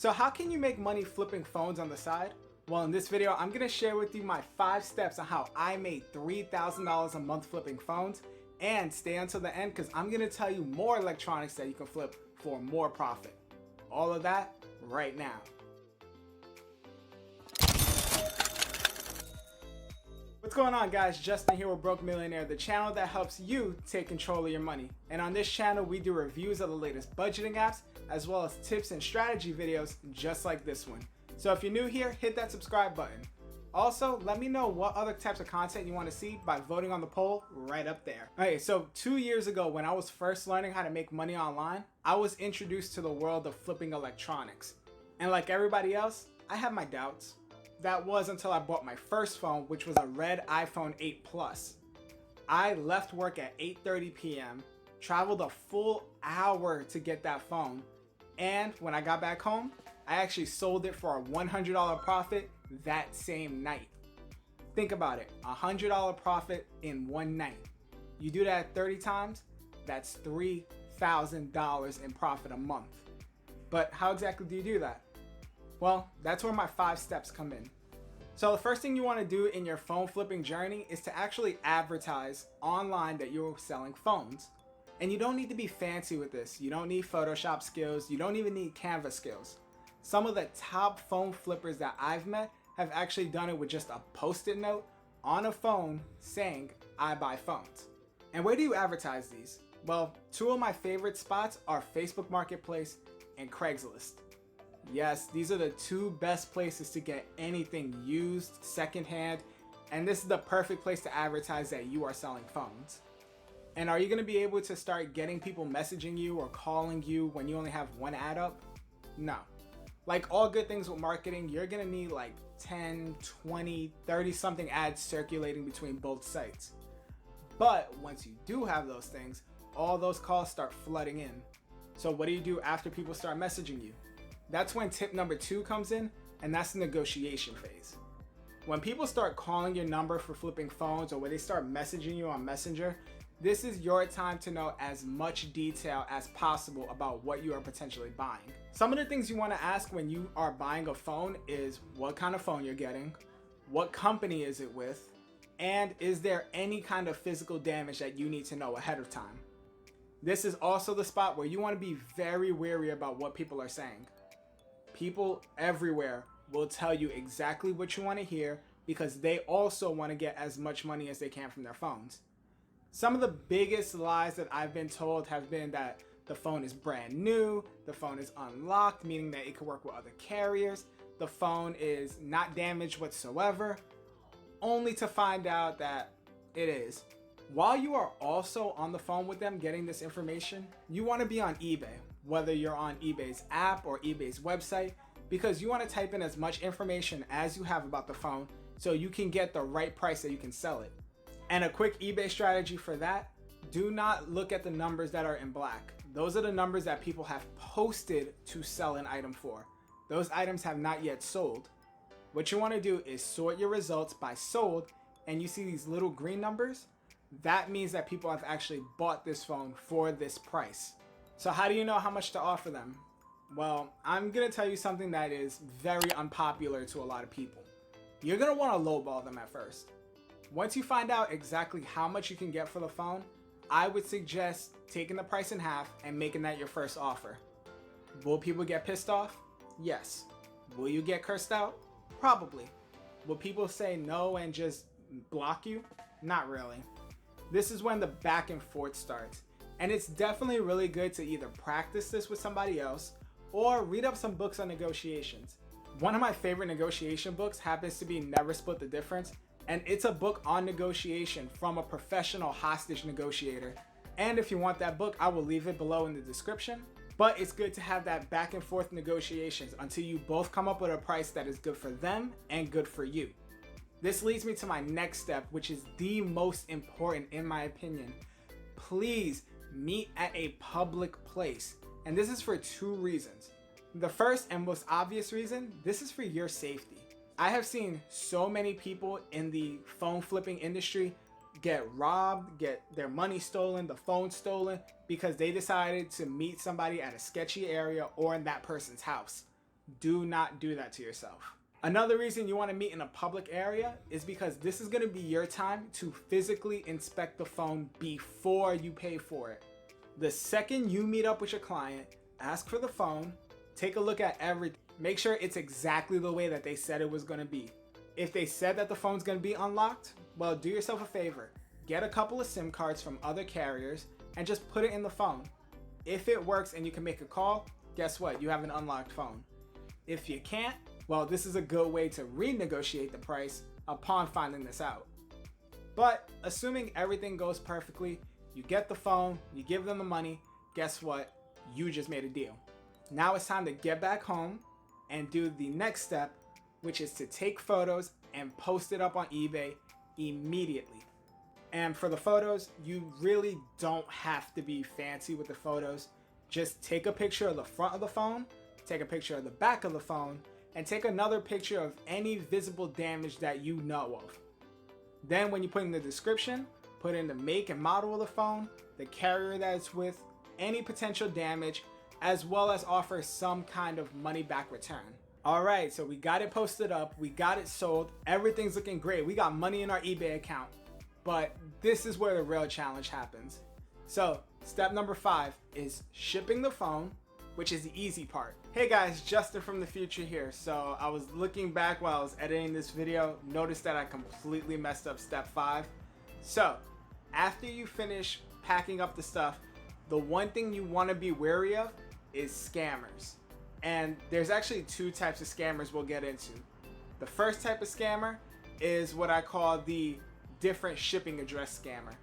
So how can you make money flipping phones on the side? Well, in this video, I'm gonna share with you my 5 steps on how I made $3,000 a month flipping phones, and stay until the end because I'm gonna tell you more electronics that you can flip for more profit. All of that right now. What's going on, guys? Justin here with Broke Millionaire, the channel that helps you take control of your money. And on this channel, we do reviews of the latest budgeting apps, as well as tips and strategy videos just like this one. So if you're new here, hit that subscribe button. Also, let me know what other types of content you want to see by voting on the poll right up there. Okay, so 2 years ago, when I was first learning how to make money online, I was introduced to the world of flipping electronics. And like everybody else, I had my doubts. That was until I bought my first phone, which was a red iPhone 8 Plus. I left work at 8:30 p.m., traveled a full hour to get that phone, and when I got back home, I actually sold it for a $100 profit that same night. Think about it, $100 profit in one night. You do that 30 times, that's $3,000 in profit a month. But how exactly do you do that? Well, that's where my 5 steps come in. So the first thing you want to do in your phone flipping journey is to actually advertise online that you're selling phones. And you don't need to be fancy with this. You don't need Photoshop skills. You don't even need Canva skills. Some of the top phone flippers that I've met have actually done it with just a post-it note on a phone saying, "I buy phones." And where do you advertise these? Well, 2 of my favorite spots are Facebook Marketplace and Craigslist. Yes, these are the 2 best places to get anything used, secondhand, and this is the perfect place to advertise that you are selling phones. And are you going to be able to start getting people messaging you or calling you when you only have 1 ad up? No. Like all good things with marketing, you're going to need like 10, 20, 30 something ads circulating between both sites. But once you do have those things, all those calls start flooding in. So what do you do after people start messaging you? That's when tip number 2 comes in, and that's the negotiation phase. When people start calling your number for flipping phones, or when they start messaging you on Messenger, this is your time to know as much detail as possible about what you are potentially buying. Some of the things you want to ask when you are buying a phone is what kind of phone you're getting, what company is it with, and is there any kind of physical damage that you need to know ahead of time. This is also the spot where you want to be very wary about what people are saying. People everywhere will tell you exactly what you want to hear because they also want to get as much money as they can from their phones. Some of the biggest lies that I've been told have been that the phone is brand new, the phone is unlocked, meaning that it could work with other carriers, the phone is not damaged whatsoever, only to find out that it is. While you are also on the phone with them getting this information, you want to be on eBay, whether you're on eBay's app or eBay's website, because you want to type in as much information as you have about the phone so you can get the right price that you can sell it. And a quick eBay strategy for that, do not look at the numbers that are in black. Those are the numbers that people have posted to sell an item for. Those items have not yet sold. What you want to do is sort your results by sold, and you see these little green numbers? That means that people have actually bought this phone for this price. So how do you know how much to offer them? Well, I'm going to tell you something that is very unpopular to a lot of people. You're going to want to lowball them at first. Once you find out exactly how much you can get for the phone, I would suggest taking the price in half and making that your first offer. Will people get pissed off? Yes. Will you get cursed out? Probably. Will people say no and just block you? Not really. This is when the back and forth starts. And it's definitely really good to either practice this with somebody else or read up some books on negotiations. One of my favorite negotiation books happens to be Never Split the Difference, and it's a book on negotiation from a professional hostage negotiator. And if you want that book, I will leave it below in the description. But it's good to have that back and forth negotiations until you both come up with a price that is good for them and good for you. This leads me to my next step, which is the most important in my opinion. Please meet at a public place. And this is for 2 reasons. The first and most obvious reason, this is for your safety. I have seen so many people in the phone flipping industry get robbed, get their money stolen, the phone stolen, because they decided to meet somebody at a sketchy area or in that person's house. Do not do that to yourself. Another reason you want to meet in a public area is because this is going to be your time to physically inspect the phone before you pay for it. The second you meet up with your client, ask for the phone, take a look at everything, make sure it's exactly the way that they said it was going to be. If they said that the phone's going to be unlocked, well, do yourself a favor. Get a couple of SIM cards from other carriers and just put it in the phone. If it works and you can make a call, guess what? You have an unlocked phone. If you can't, well, this is a good way to renegotiate the price upon finding this out. But assuming everything goes perfectly, you get the phone, you give them the money, guess what? You just made a deal. Now it's time to get back home and do the next step, which is to take photos and post it up on eBay immediately. And for the photos, you really don't have to be fancy with the photos. Just take a picture of the front of the phone, take a picture of the back of the phone, and take another picture of any visible damage that you know of. Then when you put in the description, put in the make and model of the phone, the carrier that it's with, any potential damage, as well as offer some kind of money back return. Alright, so we got it posted up, we got it sold, everything's looking great, we got money in our eBay account. But this is where the real challenge happens. So step number 5 is shipping the phone, which is the easy part. Hey guys, Justin from the future here. So I was looking back while I was editing this video, noticed that I completely messed up step 5. So after you finish packing up the stuff, the one thing you want to be wary of is scammers. And there's actually 2 types of scammers we'll get into. The first type of scammer is what I call the different shipping address scammer.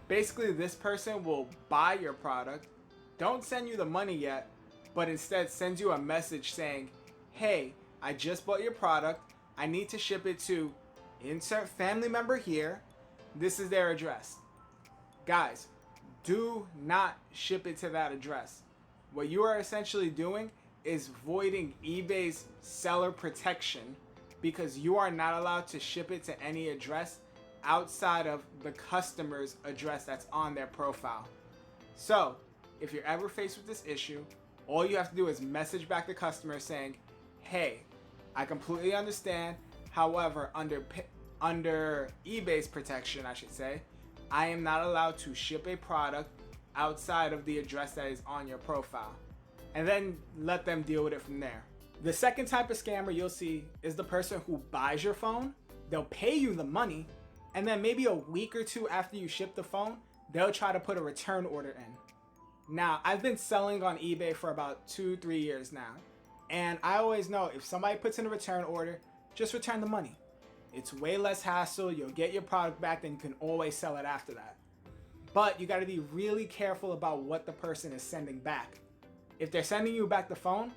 Basically, this person will buy your product, don't send you the money yet, but instead sends you a message saying, hey, I just bought your product, I need to ship it to insert family member here, this is their address. Guys, do not ship it to that address. What you are essentially doing is voiding eBay's seller protection because you are not allowed to ship it to any address outside of the customer's address that's on their profile. So if you're ever faced with this issue, all you have to do is message back the customer saying, hey, I completely understand. However, under eBay's protection, I should say, I am not allowed to ship a product outside of the address that is on your profile. And then let them deal with it from there. The second type of scammer you'll see is the person who buys your phone. They'll pay you the money, and then maybe a week or 2 after you ship the phone, they'll try to put a return order in. Now, I've been selling on eBay for about 2-3 years now, and I always know if somebody puts in a return order, just return the money. It's way less hassle, you'll get your product back, then you can always sell it after that. But you gotta be really careful about what the person is sending back. If they're sending you back the phone,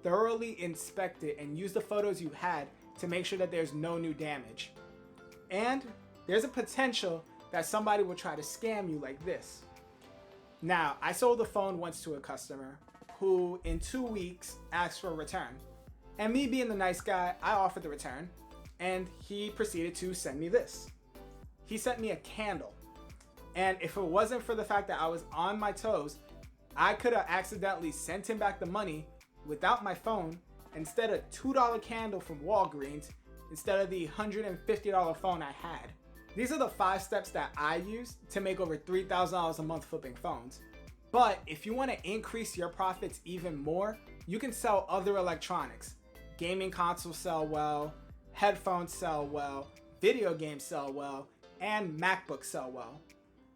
thoroughly inspect it and use the photos you had to make sure that there's no new damage. And there's a potential that somebody will try to scam you like this. Now, I sold the phone once to a customer who in 2 weeks asked for a return. And me being the nice guy, I offered the return, and he proceeded to send me this. He sent me a candle. And if it wasn't for the fact that I was on my toes, I could have accidentally sent him back the money without my phone instead of $2 candle from Walgreens instead of the $150 phone I had. These are the 5 steps that I use to make over $3,000 a month flipping phones. But if you want to increase your profits even more, you can sell other electronics. Gaming consoles sell well, headphones sell well, video games sell well, and MacBooks sell well.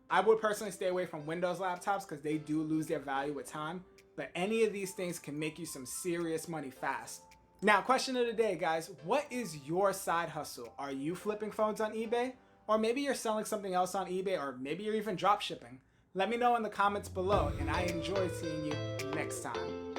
I would personally stay away from Windows laptops because they do lose their value with time, but any of these things can make you some serious money fast. Now, question of the day, guys, what is your side hustle? Are you flipping phones on eBay? Or maybe you're selling something else on eBay, or maybe you're even drop shipping. Let me know in the comments below, and I enjoy seeing you next time.